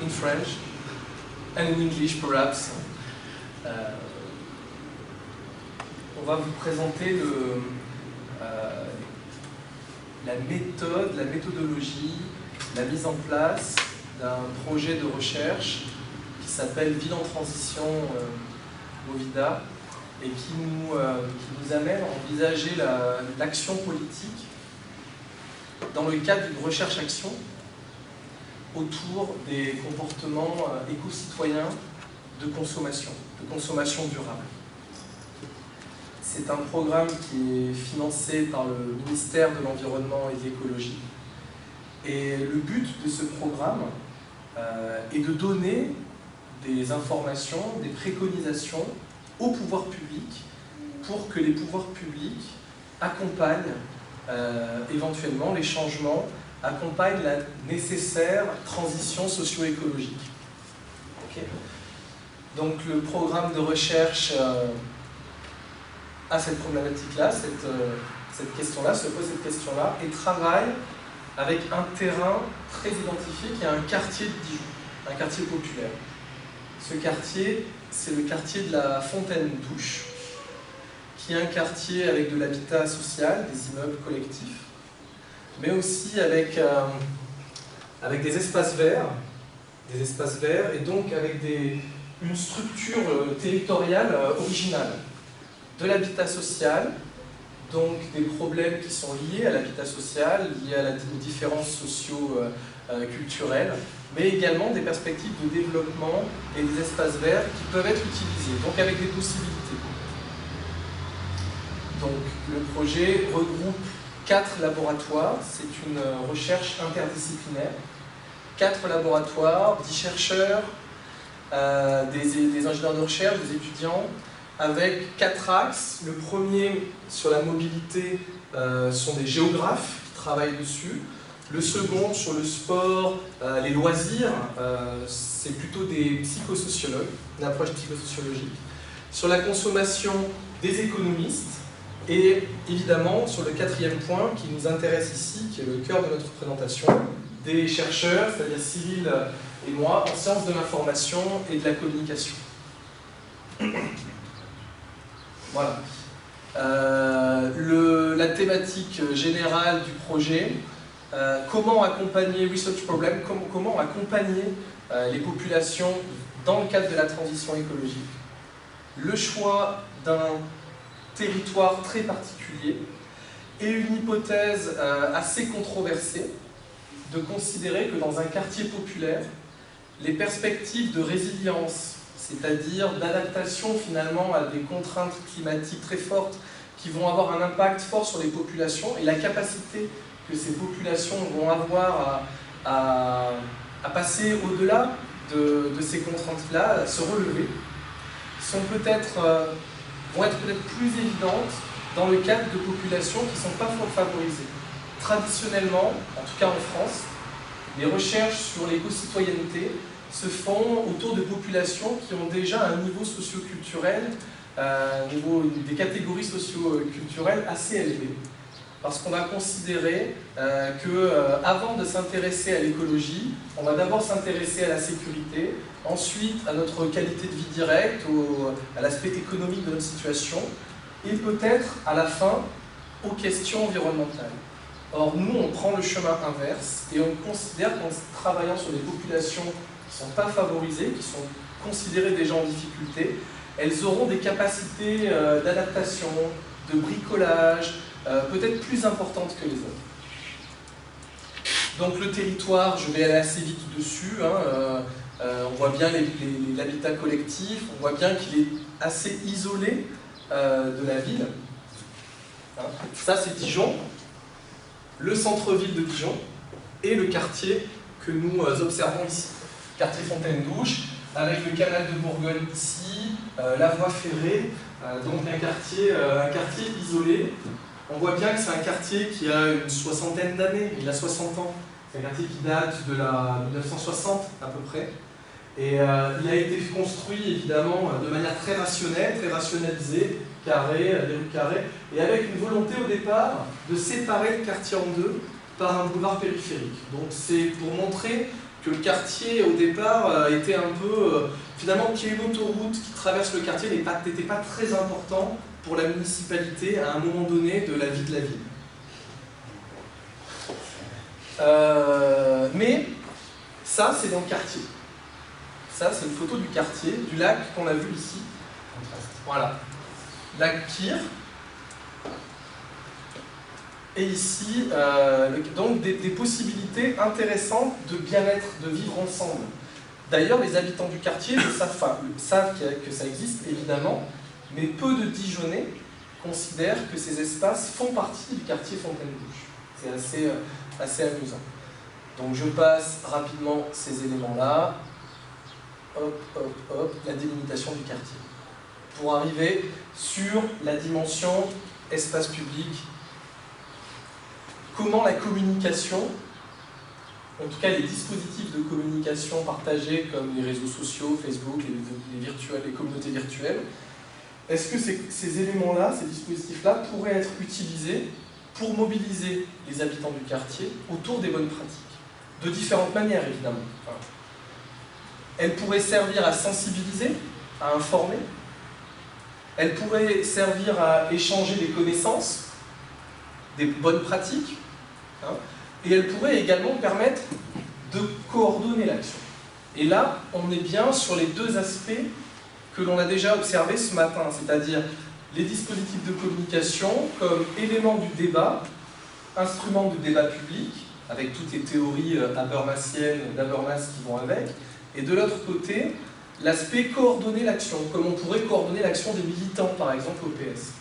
in French and in English perhaps. On va vous présenter la méthode, la méthodologie, la mise en place d'un projet de recherche qui s'appelle Ville en transition Movida et qui nous amène à envisager l'action politique dans le cadre d'une recherche-action autour des comportements éco-citoyens de consommation durable. C'est un programme qui est financé par le ministère de l'Environnement et de l'Écologie. Et le but de ce programme est de donner des informations, des préconisations aux pouvoirs publics pour que les pouvoirs publics accompagnent éventuellement les changements, accompagnent la nécessaire transition socio-écologique. Okay. Donc le programme de recherche a cette problématique-là, cette question-là, se pose cette question-là, et travaille avec un terrain très identifié qui est un quartier de Dijon, un quartier populaire. Ce quartier, c'est le quartier de la Fontaine-Douche, qui est un quartier avec de l'habitat social, des immeubles collectifs, mais aussi avec des espaces verts, et donc avec une structure territoriale originale. De l'habitat social, donc des problèmes qui sont liés à l'habitat social, liés aux différences socio-culturelles, mais également des perspectives de développement et des espaces verts qui peuvent être utilisés, donc avec des possibilités. Donc le projet regroupe 4 laboratoires, c'est une recherche interdisciplinaire. 4 laboratoires, 10 chercheurs, des ingénieurs de recherche, des étudiants, avec 4 axes. Le premier, sur la mobilité, sont des géographes qui travaillent dessus. Le second, sur le sport, les loisirs, c'est plutôt des psychosociologues, une approche psychosociologique. Sur la consommation, des économistes. Et évidemment, sur le 4e point qui nous intéresse ici, qui est le cœur de notre présentation, des chercheurs, c'est-à-dire Cyril et moi, en sciences de l'information et de la communication. Voilà. La thématique générale du projet, comment accompagner Research Problem, comment accompagner les populations dans le cadre de la transition écologique. Le choix d'un territoire très particulier et une hypothèse assez controversée de considérer que dans un quartier populaire, les perspectives de résilience, c'est-à-dire d'adaptation finalement à des contraintes climatiques très fortes qui vont avoir un impact fort sur les populations et la capacité que ces populations vont avoir à passer au-delà de ces contraintes-là, à se relever, vont être peut-être plus évidentes dans le cadre de populations qui ne sont pas fort favorisées. Traditionnellement, en tout cas en France, les recherches sur l'éco-citoyenneté se font autour de populations qui ont déjà un niveau socio-culturel, des catégories socio-culturelles assez élevées. Parce qu'on va considérer qu'avant de s'intéresser à l'écologie, on va d'abord s'intéresser à la sécurité, ensuite à notre qualité de vie directe, à l'aspect économique de notre situation, et peut-être à la fin aux questions environnementales. Or, nous, on prend le chemin inverse et on considère qu'en travaillant sur des populations qui ne sont pas favorisées, qui sont considérées déjà en difficulté, elles auront des capacités d'adaptation, de bricolage, peut-être plus importantes que les autres. Donc le territoire, je vais aller assez vite dessus, on voit bien l'habitat collectif, on voit bien qu'il est assez isolé de la ville. Ça c'est Dijon, le centre-ville de Dijon et le quartier que nous observons ici. Quartier Fontaine-Douche, avec le canal de Bourgogne ici, la voie ferrée, donc un quartier isolé. On voit bien que c'est un quartier qui a une soixantaine d'années, il a 60 ans. C'est un quartier qui date de 1960 à peu près. Et il a été construit évidemment de manière très rationnelle, très rationalisée, carré, des rues carrées, et avec une volonté au départ de séparer le quartier en deux par un boulevard périphérique. Donc c'est pour montrer que le quartier, au départ, était un peu... finalement, qu'il y ait une autoroute qui traverse le quartier n'était pas très important pour la municipalité à un moment donné de la vie de la ville. Mais ça, c'est dans le quartier. Ça, c'est une photo du quartier, du lac qu'on a vu ici. Voilà. Lac Kyr. Et ici, donc des possibilités intéressantes de bien-être, de vivre ensemble. D'ailleurs, les habitants du quartier savent que ça existe, évidemment, mais peu de Dijonnais considèrent que ces espaces font partie du quartier Fontaine-Bouche. C'est assez amusant. Donc je passe rapidement ces éléments-là. Hop, hop, hop, la délimitation du quartier. Pour arriver sur la dimension espace public. Comment la communication, en tout cas les dispositifs de communication partagés comme les réseaux sociaux, Facebook, les communautés virtuelles, est-ce que ces éléments-là, ces dispositifs-là pourraient être utilisés pour mobiliser les habitants du quartier autour des bonnes pratiques? De différentes manières, évidemment. Elles pourraient servir à sensibiliser, à informer. Elles pourraient servir à échanger des connaissances, des bonnes pratiques. Et elles pourraient également permettre de coordonner l'action. Et là, on est bien sur les deux aspects que l'on a déjà observés ce matin, c'est-à-dire les dispositifs de communication comme élément du débat, instrument de débat public, avec toutes les théories habermasiennes, d'Habermas qui vont avec, et de l'autre côté, l'aspect coordonner l'action, comme on pourrait coordonner l'action des militants, par exemple au PS.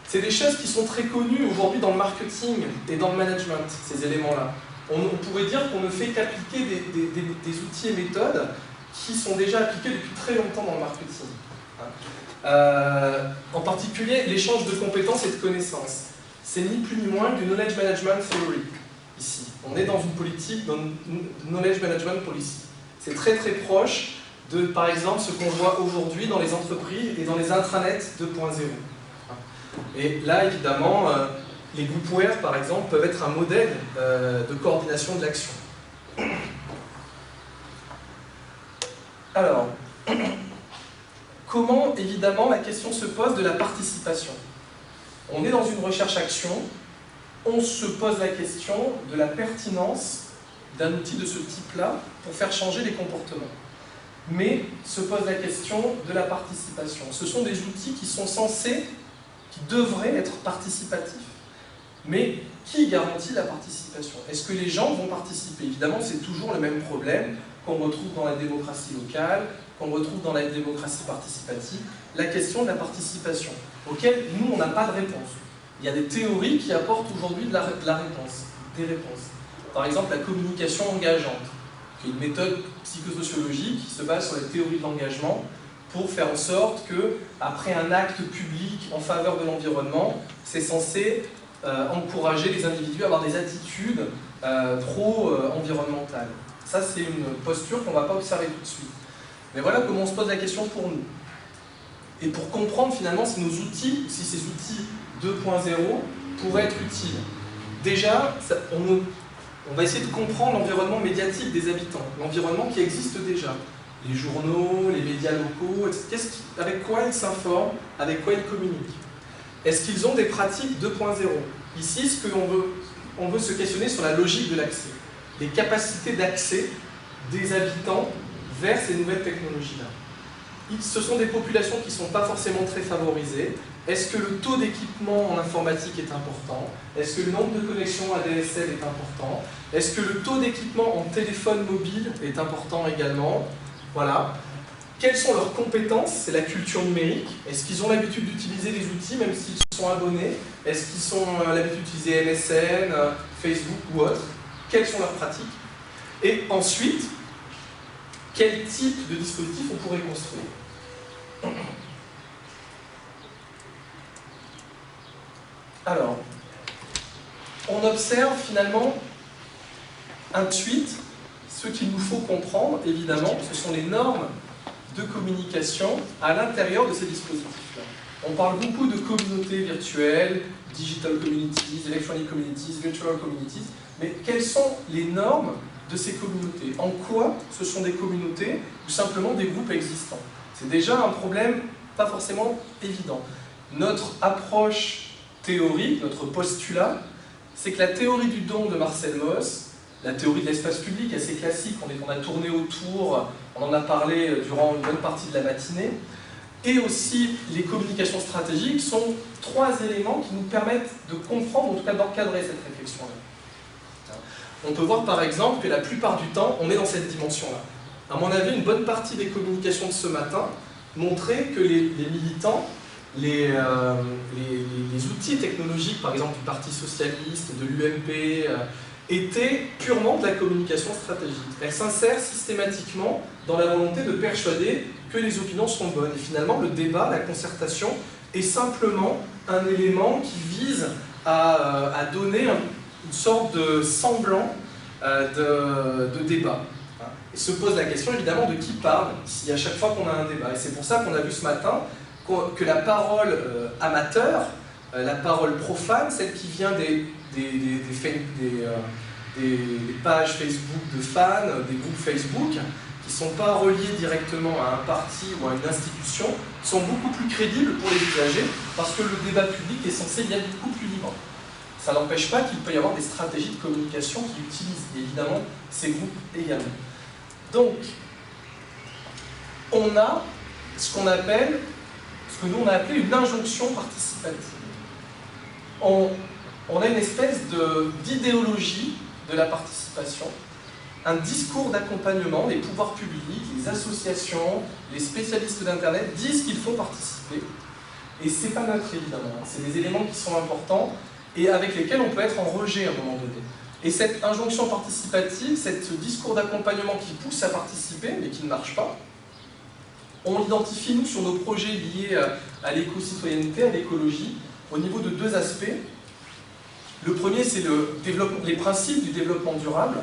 C'est des choses qui sont très connues aujourd'hui dans le marketing et dans le management, ces éléments-là. On pourrait dire qu'on ne fait qu'appliquer des outils et méthodes qui sont déjà appliqués depuis très longtemps dans le marketing. En particulier, l'échange de compétences et de connaissances. C'est ni plus ni moins que du Knowledge Management Theory, ici. On est dans une politique, dans une Knowledge Management Policy. C'est très très proche de, par exemple, ce qu'on voit aujourd'hui dans les entreprises et dans les intranets 2.0. Et là, évidemment, les groupware, par exemple, peuvent être un modèle de coordination de l'action. Alors, comment, évidemment, la question se pose de la participation? On est dans une recherche-action, on se pose la question de la pertinence d'un outil de ce type-là pour faire changer les comportements. Mais se pose la question de la participation. Ce sont des outils qui sont censés, qui devraient être participatifs. Mais qui garantit la participation? Est-ce que les gens vont participer? Évidemment, c'est toujours le même problème qu'on retrouve dans la démocratie locale, qu'on retrouve dans la démocratie participative, la question de la participation, auquel nous, on n'a pas de réponse. Il y a des théories qui apportent aujourd'hui de la réponse, des réponses. Par exemple, la communication engageante, qui est une méthode psychosociologique qui se base sur les théories de l'engagement pour faire en sorte que, après un acte public en faveur de l'environnement, c'est censé encourager les individus à avoir des attitudes pro-environnementales. Ça, c'est une posture qu'on ne va pas observer tout de suite. Mais voilà comment on se pose la question pour nous. Et pour comprendre finalement si nos outils, si ces outils 2.0 pourraient être utiles. Déjà, on va essayer de comprendre l'environnement médiatique des habitants, l'environnement qui existe déjà. Les journaux, les médias locaux, avec quoi ils s'informent, avec quoi ils communiquent. Est-ce qu'ils ont des pratiques 2.0? Ici, ce que on veut se questionner sur la logique de l'accès, les capacités d'accès des habitants vers ces nouvelles technologies-là. Ce sont des populations qui ne sont pas forcément très favorisées. Est-ce que le taux d'équipement en informatique est important? Est-ce que le nombre de connexions ADSL est important? Est-ce que le taux d'équipement en téléphone mobile est important également? Voilà. Quelles sont leurs compétences? C'est la culture numérique. Est-ce qu'ils ont l'habitude d'utiliser les outils, même s'ils sont abonnés? Est-ce qu'ils ont l'habitude d'utiliser MSN, Facebook ou autre? Quelles sont leurs pratiques? Et ensuite, quel type de dispositif on pourrait construire? Alors, on observe finalement intuite ce qu'il nous faut comprendre, évidemment, ce sont les normes de communication à l'intérieur de ces dispositifs-là. On parle beaucoup de communautés virtuelles, digital communities, electronic communities, virtual communities, mais quelles sont les normes de ces communautés? En quoi ce sont des communautés ou simplement des groupes existants? C'est déjà un problème pas forcément évident. Notre approche théorique, notre postulat, c'est que la théorie du don de Marcel Mauss, la théorie de l'espace public assez classique, on a tourné autour, on en a parlé durant une bonne partie de la matinée, et aussi les communications stratégiques sont trois éléments qui nous permettent de comprendre, en tout cas d'encadrer cette réflexion-là. On peut voir par exemple que la plupart du temps, on est dans cette dimension-là. À mon avis, une bonne partie des communications de ce matin montraient que les militants, les outils technologiques, par exemple du Parti Socialiste, de l'UMP, étaient purement de la communication stratégique. Elle s'insère systématiquement dans la volonté de persuader que les opinions sont bonnes. Et finalement, le débat, la concertation, est simplement un élément qui vise à donner une sorte de semblant de débat. Et se pose la question évidemment de qui parle, si à chaque fois qu'on a un débat. Et c'est pour ça qu'on a vu ce matin que la parole amateur, la parole profane, celle qui vient des pages Facebook de fans, des groupes Facebook, qui ne sont pas reliés directement à un parti ou à une institution, sont beaucoup plus crédibles pour les usagers, parce que le débat public est censé y être beaucoup plus libre. Ça n'empêche pas qu'il peut y avoir des stratégies de communication qui utilisent, évidemment, ces groupes également. Donc, on a ce qu'on appelle, ce que nous on a appelé une injonction participative. On a une espèce d'idéologie de la participation, un discours d'accompagnement, les pouvoirs publics, les associations, les spécialistes d'Internet disent qu'il faut participer. Et c'est pas neutre évidemment, c'est des éléments qui sont importants et avec lesquels on peut être en rejet à un moment donné. Et cette injonction participative, ce discours d'accompagnement qui pousse à participer, mais qui ne marche pas, on l'identifie, nous, sur nos projets liés à l'éco-citoyenneté, à l'écologie, au niveau de deux aspects. Le premier, c'est les principes du développement durable,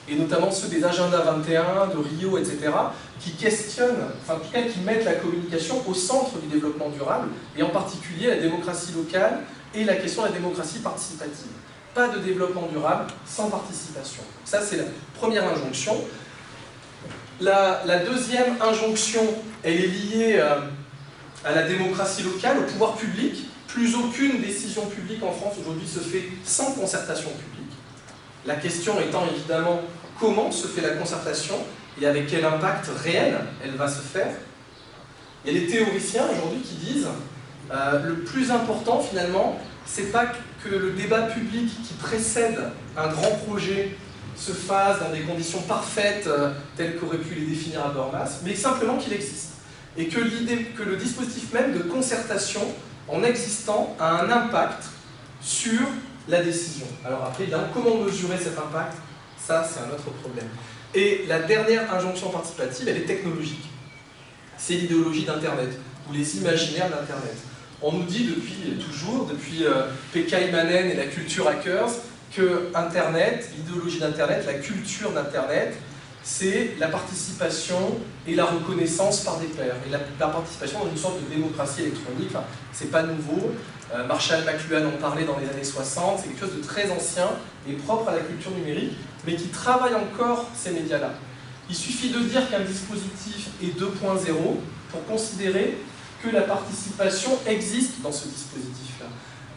et notamment ceux des agendas 21, de Rio, etc., qui questionnent, enfin, en tout cas, qui mettent la communication au centre du développement durable, et en particulier la démocratie locale et la question de la démocratie participative. Pas de développement durable sans participation. Ça, c'est la première injonction. La deuxième injonction, elle est liée à la démocratie locale, au pouvoir public. Plus aucune décision publique en France aujourd'hui se fait sans concertation publique. La question étant évidemment comment se fait la concertation et avec quel impact réel elle va se faire. Il y a des théoriciens aujourd'hui qui disent le plus important finalement, c'est pas que le débat public qui précède un grand projet se fasse dans des conditions parfaites telles qu'aurait pu les définir Habermas, mais simplement qu'il existe. Et que le dispositif même de concertation en existant a un impact sur la décision. Alors après, comment mesurer cet impact? Ça, c'est un autre problème. Et la dernière injonction participative, elle est technologique. C'est l'idéologie d'Internet, ou les imaginaires d'Internet. On nous dit depuis Pekka Immonen et la culture hackers, que Internet, l'idéologie d'Internet, la culture d'Internet, c'est la participation et la reconnaissance par des pairs. Et la participation dans une sorte de démocratie électronique, enfin, c'est pas nouveau. Marshall McLuhan en parlait dans les années 60, c'est quelque chose de très ancien et propre à la culture numérique, mais qui travaille encore ces médias-là. Il suffit de dire qu'un dispositif est 2.0 pour considérer que la participation existe dans ce dispositif-là.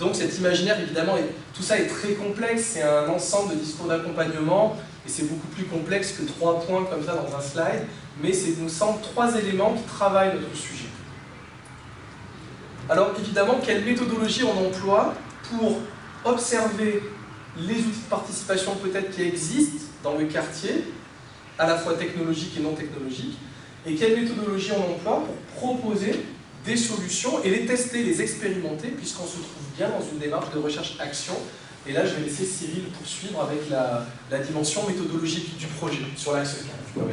Donc cet imaginaire, évidemment, tout ça est très complexe, c'est un ensemble de discours d'accompagnement, et c'est beaucoup plus complexe que 3 points comme ça dans un slide, mais c'est, nous semble, 3 éléments qui travaillent notre sujet. Alors évidemment, quelle méthodologie on emploie pour observer les outils de participation peut-être qui existent dans le quartier, à la fois technologiques et non technologiques, et quelle méthodologie on emploie pour proposer des solutions et les tester, les expérimenter, puisqu'on se trouve bien dans une démarche de recherche-action. Et là, je vais laisser Cyril poursuivre avec la dimension méthodologique du projet sur l'axe 15.